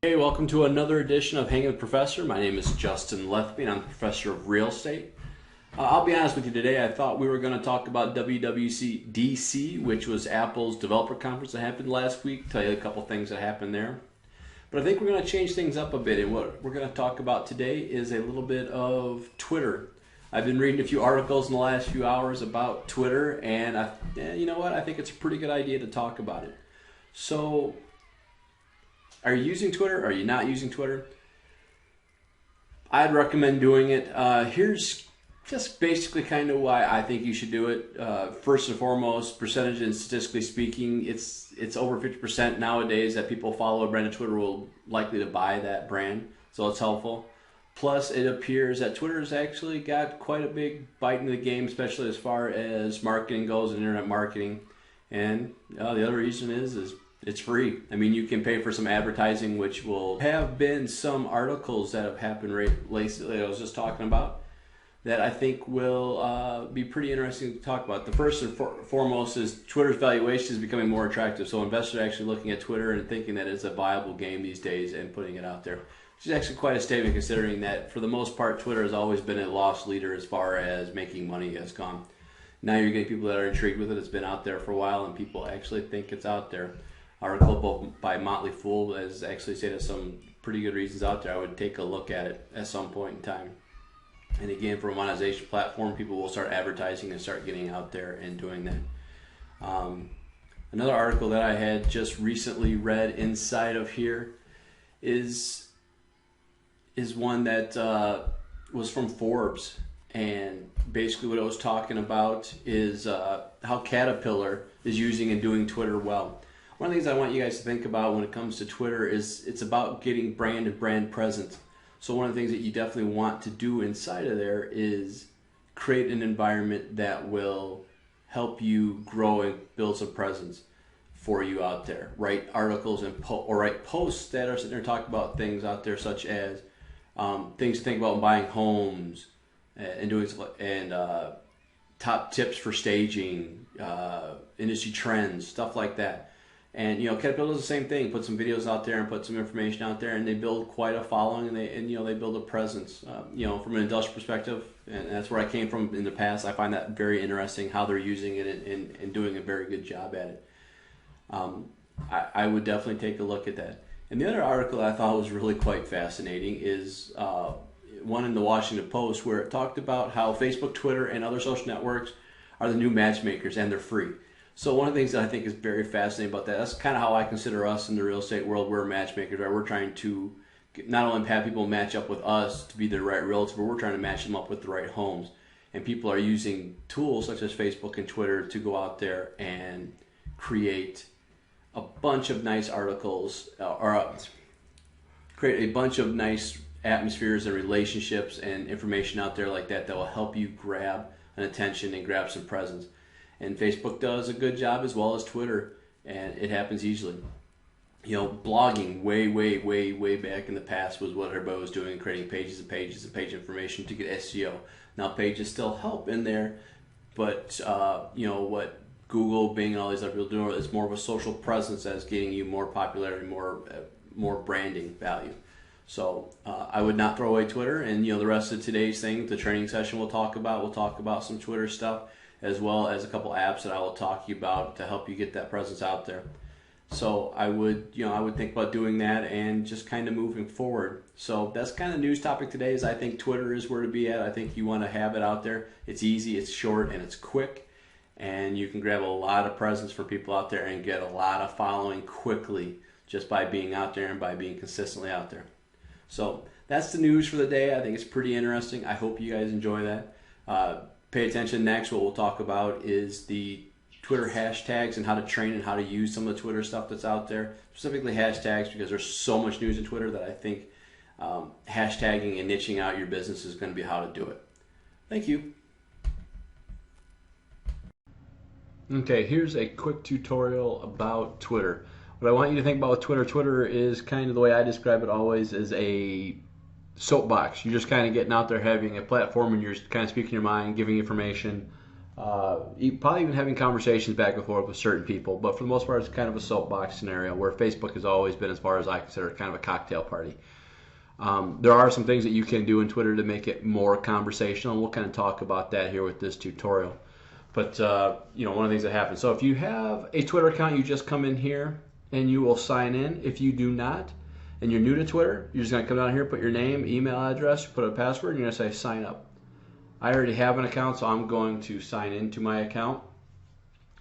Hey, welcome to another edition of Hangin with Professor. My name is Justin Lethby, and I'm the professor of real estate. I'll be honest with you today, I thought we were going to talk about WWDC, which was Apple's developer conference that happened last week, tell you a couple things that happened there. But I think we're going to change things up a bit, and what we're going to talk about today is a little bit of Twitter. I've been reading a few articles in the last few hours about Twitter, and you know what? I think it's a pretty good idea to talk about it. So, are you using Twitter? Are you not using Twitter? I'd recommend doing it. Here's just basically kind of why I think you should do it. First and foremost, percentage and statistically speaking, it's over 50% nowadays that people follow a brand of Twitter will likely to buy that brand, so it's helpful. Plus, it appears that Twitter has actually got quite a big bite in the game, especially as far as marketing goes and internet marketing. And the other reason is it's free. I mean, you can pay for some advertising, which will have been some articles that have happened lately I was just talking about that I think will be pretty interesting to talk about. The first and foremost is Twitter's valuation is becoming more attractive. So investors are actually looking at Twitter and thinking that it's a viable game these days and putting it out there, which is actually quite a statement considering that for the most part, Twitter has always been a lost leader as far as making money has gone. Now you're getting people that are intrigued with it. It's been out there for a while and people actually think it's out there. Article by Motley Fool has actually stated some pretty good reasons out there. I would take a look at it at some point in time. And again, for a monetization platform, people will start advertising and start getting out there and doing that. Another article that I had just recently read inside of here is one that was from Forbes. And basically what it was talking about is how Caterpillar is using and doing Twitter well. One of the things I want you guys to think about when it comes to Twitter is it's about getting brand and brand presence. So one of the things that you definitely want to do inside of there is create an environment that will help you grow and build some presence for you out there. Write articles and or write posts that are sitting there talking about things out there such as things to think about buying homes and doing stuff and top tips for staging, industry trends, stuff like that. And Caterpillar does the same thing. Put some videos out there and put some information out there, and they build quite a following, and they build a presence. From an industrial perspective, and that's where I came from in the past. I find that very interesting how they're using it and doing a very good job at it. I would definitely take a look at that. And the other article I thought was really quite fascinating is one in the Washington Post where it talked about how Facebook, Twitter, and other social networks are the new matchmakers, and they're free. So one of the things that I think is very fascinating about that's kind of how I consider us in the real estate world. We're matchmakers, right? We're trying to not only have people match up with us to be the right realtor, but we're trying to match them up with the right homes. And people are using tools such as Facebook and Twitter to go out there and create a bunch of nice articles or create a bunch of nice atmospheres and relationships and information out there like that will help you grab an attention and grab some presence. And Facebook does a good job as well as Twitter, and it happens easily. Blogging way back in the past was what everybody was doing, creating pages and pages and page information to get SEO. Now pages still help in there, but what Google, Bing, and all these other people do is more of a social presence that's getting you more popularity, more branding value. So I would not throw away Twitter, and the rest of today's thing, the training session we'll talk about some Twitter stuff, as well as a couple apps that I will talk to you about to help you get that presence out there. So I would think about doing that and just kind of moving forward. So that's kind of the news topic today is I think Twitter is where to be at. I think you want to have it out there. It's easy, it's short, and it's quick. And you can grab a lot of presence for people out there and get a lot of following quickly just by being out there and by being consistently out there. So that's the news for the day. I think it's pretty interesting. I hope you guys enjoy that. Pay attention next. What we'll talk about is the Twitter hashtags and how to train and how to use some of the Twitter stuff that's out there, specifically hashtags, because there's so much news in Twitter that I think hashtagging and niching out your business is going to be how to do it. Thank you. Okay, here's a quick tutorial about Twitter. What I want you to think about with Twitter is kind of the way I describe it always as a soapbox. You're just kind of getting out there, having a platform, and you're kind of speaking your mind, giving information, Probably even having conversations back and forth with certain people. But for the most part, it's kind of a soapbox scenario where Facebook has always been, as far as I consider, kind of a cocktail party. There are some things that you can do in Twitter to make it more conversational, and we'll kind of talk about that here with this tutorial. But one of the things that happens. So if you have a Twitter account, you just come in here and you will sign in. If you do not, and you're new to Twitter, you're just going to come down here, put your name, email address, put a password, and you're going to say sign up. I already have an account, so I'm going to sign into my account.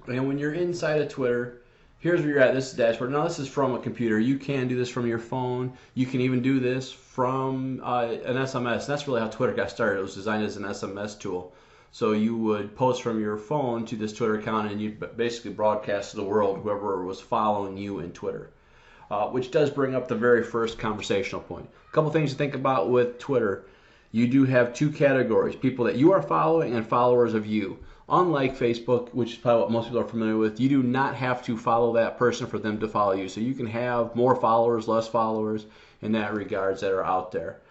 And when you're inside of Twitter, here's where you're at. This is the dashboard. Now, this is from a computer. You can do this from your phone. You can even do this from an SMS. And that's really how Twitter got started. It was designed as an SMS tool. So you would post from your phone to this Twitter account, and you'd basically broadcast to the world whoever was following you in Twitter, which does bring up the very first conversational point. A couple things to think about with Twitter. You do have two categories, people that you are following and followers of you. Unlike Facebook, which is probably what most people are familiar with, you do not have to follow that person for them to follow you. So you can have more followers, less followers in that regards that are out there.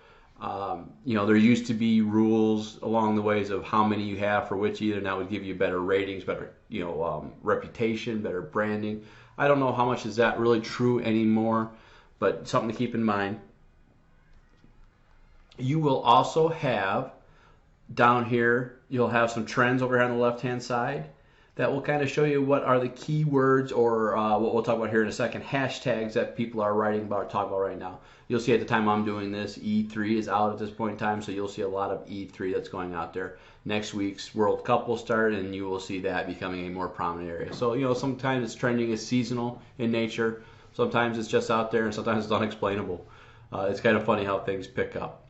There used to be rules along the ways of how many you have for which either, and that would give you better ratings, better reputation, better branding. I don't know how much is that really true anymore, but something to keep in mind. You will also have down here, you'll have some trends over here on the left-hand side that will kind of show you what are the keywords or what we'll talk about here in a second, hashtags that people are writing about, talking about right now. You'll see at the time I'm doing this, E3 is out at this point in time, so you'll see a lot of E3 that's going out there. Next week's World Cup will start, and you will see that becoming a more prominent area. So, sometimes it's trending is seasonal in nature. Sometimes it's just out there, and sometimes it's unexplainable. It's kind of funny how things pick up.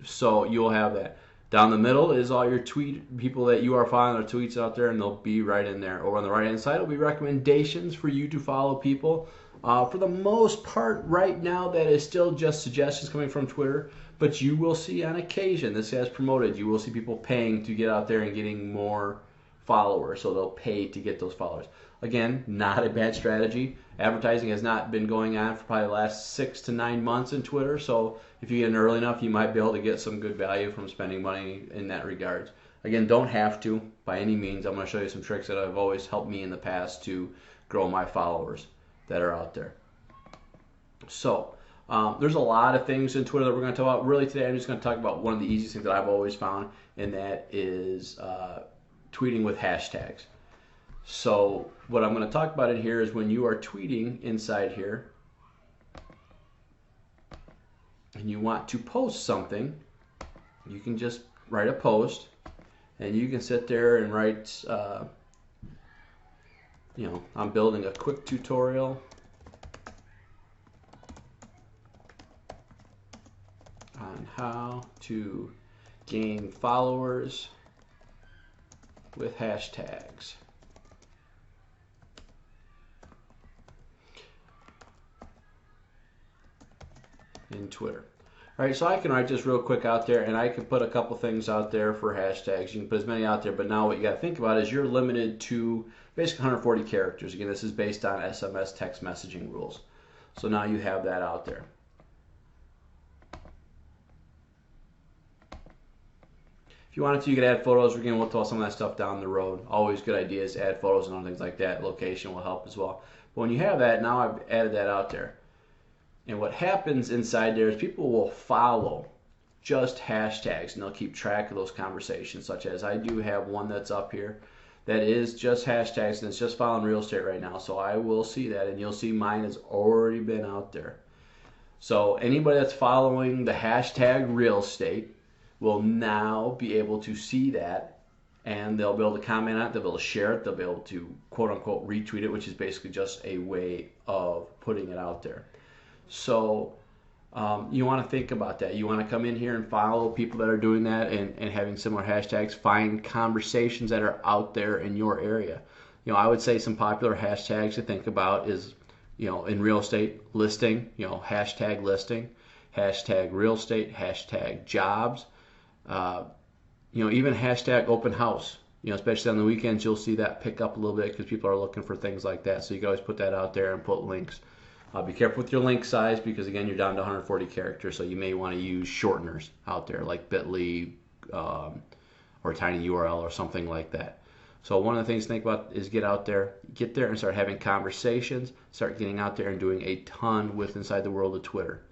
So you'll have that. Down the middle is all your tweet people that you are following their tweets out there, and they'll be right in there. Over on the right hand side will be recommendations for you to follow people. For the most part, right now, that is still just suggestions coming from Twitter. But you will see on occasion, this has promoted, you will see people paying to get out there and getting more followers. So they'll pay to get those followers. Again, not a bad strategy. Advertising has not been going on for probably the last 6 to 9 months in Twitter. So if you get in early enough, you might be able to get some good value from spending money in that regard. Again, don't have to by any means. I'm going to show you some tricks that have always helped me in the past to grow my followers that are out there. So there's a lot of things in Twitter that we're going to talk about. Really today I'm just going to talk about one of the easiest things that I've always found, and that is tweeting with hashtags. So what I'm going to talk about in here is when you are tweeting inside here and you want to post something, you can just write a post, and you can sit there and write, I'm building a quick tutorial on how to gain followers with hashtags. In Twitter. All right, so I can write this real quick out there, and I can put a couple things out there for hashtags. You can put as many out there, but now what you got to think about is you're limited to basically 140 characters. Again, this is based on SMS text messaging rules. So now you have that out there. If you wanted to, you could add photos. Again, we'll talk some of that stuff down the road. Always good ideas to add photos and other things like that. Location will help as well. But when you have that, now I've added that out there. And what happens inside there is people will follow just hashtags, and they'll keep track of those conversations, such as I do have one that's up here that is just hashtags, and it's just following real estate right now. So I will see that, and you'll see mine has already been out there. So anybody that's following the hashtag real estate will now be able to see that, and they'll be able to comment on it, they'll be able to share it, they'll be able to quote-unquote retweet it, which is basically just a way of putting it out there. So you want to think about that. You want to come in here and follow people that are doing that and having similar hashtags. Find conversations that are out there in your area. I would say some popular hashtags to think about is, in real estate, listing, hashtag listing, hashtag real estate, hashtag jobs, even hashtag open house. Especially on the weekends, you'll see that pick up a little bit because people are looking for things like that. So you can always put that out there and put links. Be careful with your link size because, again, you're down to 140 characters, so you may want to use shorteners out there like bit.ly or tiny URL or something like that. So one of the things to think about is get there and start having conversations, start getting out there and doing a ton with inside the world of Twitter.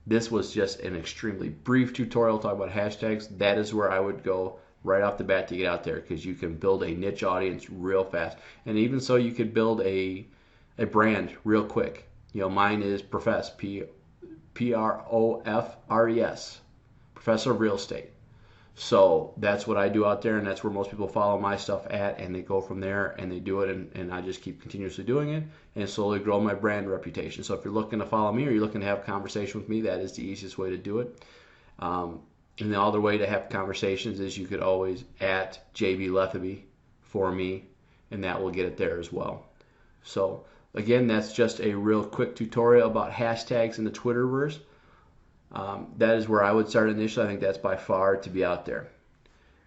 This was just an extremely brief tutorial talking about hashtags. That is where I would go right off the bat to get out there, because you can build a niche audience real fast. And even so, you could build a brand real quick. Mine is Profess, Profres, Professor of Real Estate. So that's what I do out there, and that's where most people follow my stuff at, and they go from there and they do it, and I just keep continuously doing it and slowly grow my brand reputation. So if you're looking to follow me or you're looking to have a conversation with me, that is the easiest way to do it. And the other way to have conversations is you could always at JB Letheby for me, and that will get it there as well. So again, that's just a real quick tutorial about hashtags in the Twitterverse. That is where I would start initially. I think that's by far to be out there.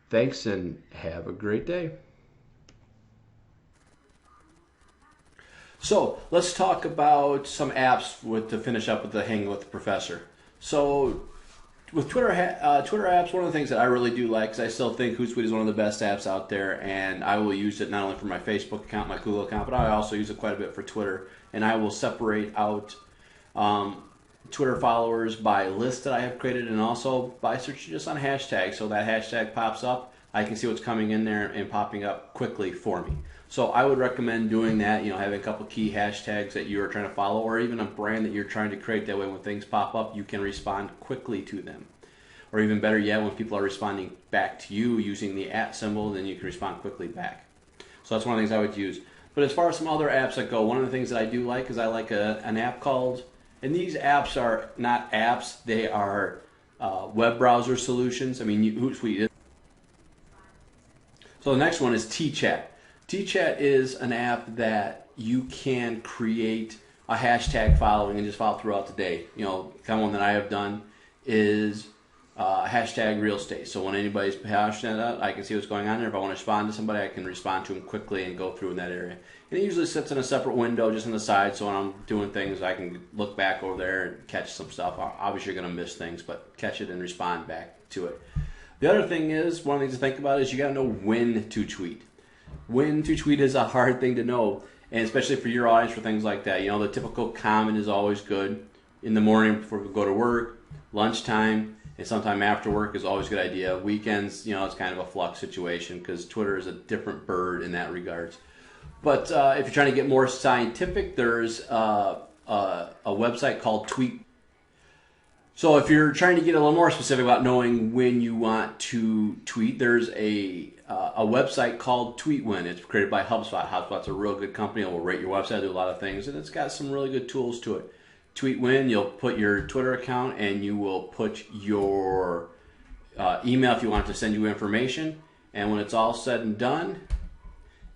Thanks, and have a great day. So let's talk about some apps to finish up with the Hanging with the Professor. So with Twitter apps, one of the things that I really do like is I still think Hootsuite is one of the best apps out there, and I will use it not only for my Facebook account, my Google account, but I also use it quite a bit for Twitter. And I will separate out Twitter followers by lists that I have created, and also by searching just on hashtags. So that hashtag pops up, I can see what's coming in there and popping up quickly for me. So I would recommend doing that, having a couple key hashtags that you are trying to follow, or even a brand that you're trying to create. That way when things pop up, you can respond quickly to them. Or even better yet, when people are responding back to you using the @ symbol, then you can respond quickly back. So that's one of the things I would use. But as far as some other apps that go, one of the things that I do like is I like an app called, and these apps are not apps, they are web browser solutions. I mean, Hootsuite is. So the next one is TChat. TChat is an app that you can create a hashtag following and just follow throughout the day. Kind of one that I have done is hashtag real estate. So when anybody's hashing that, I can see what's going on there. If I want to respond to somebody, I can respond to them quickly and go through in that area. And it usually sits in a separate window just on the side, so when I'm doing things, I can look back over there and catch some stuff. Obviously, you're going to miss things, but catch it and respond back to it. The other thing is, one of the things to think about is you got to know when to tweet. When to tweet is a hard thing to know, and especially for your audience, for things like that. The typical comment is always good. In the morning before we go to work, lunchtime, and sometime after work is always a good idea. Weekends, it's kind of a flux situation because Twitter is a different bird in that regards. But if you're trying to get more scientific, there's a website called Tweet. So if you're trying to get a little more specific about knowing when you want to tweet, there's a website called TweetWin. It's created by HubSpot. HubSpot's a real good company. It will rate your website, do a lot of things, and it's got some really good tools to it. TweetWin, you'll put your Twitter account and you will put your email if you want it to send you information. And when it's all said and done,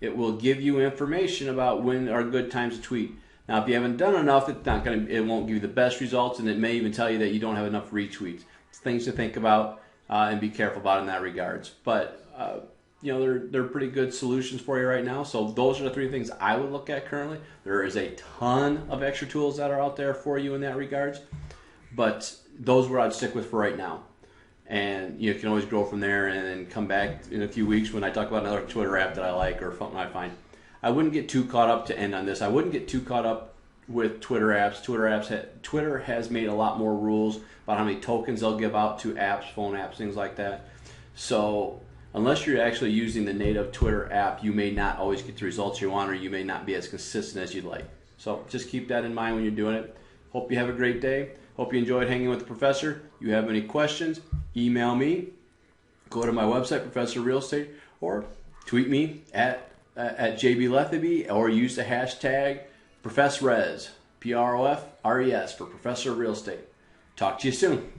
it will give you information about when are good times to tweet. Now, if you haven't done enough, it won't give you the best results, and it may even tell you that you don't have enough retweets. It's things to think about and be careful about in that regards. But they're pretty good solutions for you right now. So those are the three things I would look at currently. There is a ton of extra tools that are out there for you in that regards, but those were I'd stick with for right now. And you can always grow from there and then come back in a few weeks when I talk about another Twitter app that I like or something I find. I wouldn't get too caught up to end on this. I wouldn't get too caught up with Twitter apps. Twitter has made a lot more rules about how many tokens they'll give out to apps, phone apps, things like that. So unless you're actually using the native Twitter app, you may not always get the results you want, or you may not be as consistent as you'd like. So just keep that in mind when you're doing it. Hope you have a great day. Hope you enjoyed hanging with the professor. If you have any questions, email me. Go to my website, Professor Real Estate, or tweet me at JB Letheby, or use the hashtag ProfessRes, PROFRES, for Professor Real Estate. Talk to you soon.